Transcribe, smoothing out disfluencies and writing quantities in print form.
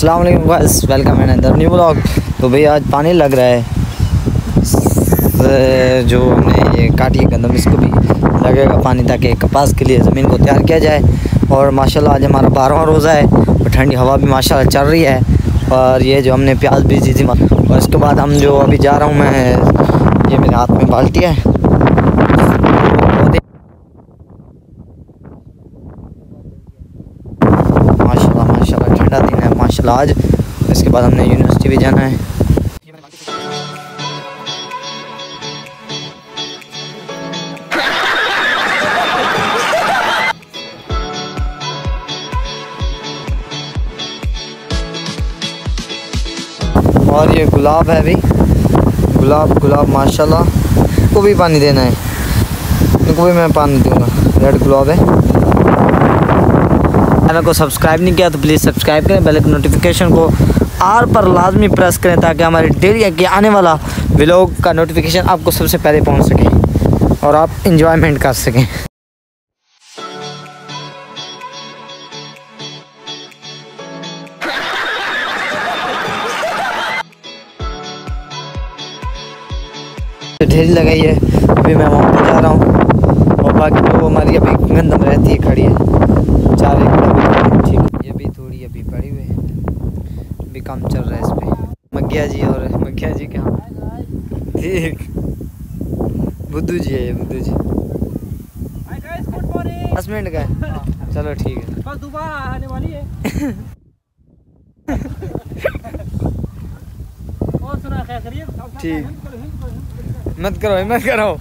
अस्सलाम वालेकुम guys, welcome in another new vlog. तो भाई आज पानी लग रहा है, जो हमने ये काटी है गंदम, इसको भी लगेगा पानी ताकि कपास के लिए ज़मीन को तैयार किया जाए। और माशाल्लाह आज हमारा 12वां रोज़ा है और ठंडी हवा भी माशाल्लाह चल रही है। और ये जो हमने प्याज बीजी थी, और इसके बाद हम जो अभी जा रहा हूँ मैं, ये मेरे हाथ में बाल्टी है, माशाल्लाह ठंडा दिन है माशाल्लाह आज। इसके बाद हमने यूनिवर्सिटी भी जाना है। और ये गुलाब है अभी, गुलाब माशाल्लाह, को भी पानी देना है, इनको भी मैं पानी दूंगा। रेड गुलाब है। चैनल को सब्सक्राइब नहीं किया तो प्लीज़ सब्सक्राइब करें, बेल नोटिफिकेशन को आर पर लाजमी प्रेस करें ताकि हमारे डेली के आने वाला व्लॉग का नोटिफिकेशन आपको सबसे पहले पहुंच सके और आप इंजॉयमेंट कर सकें। ढेरी लगाई है, अभी मैं वहाँ पर जा रहा हूँ। और बाकी जो हमारी अभी गंदम रहती है खड़ी है, 4 एकड़ ठीक, ये भी थोड़ी अभी पड़ी हुई है, अभी काम चल रहा है इस पर। मग्गिया जी और मग्गिया जी क्या ठीक, बुद्धू जी है, ये बुद्धू जी 10 मिनट का है, चलो ठीक है। कल दोबारा आने वाली है। और सुना खैरियत? ठीक, मत करो।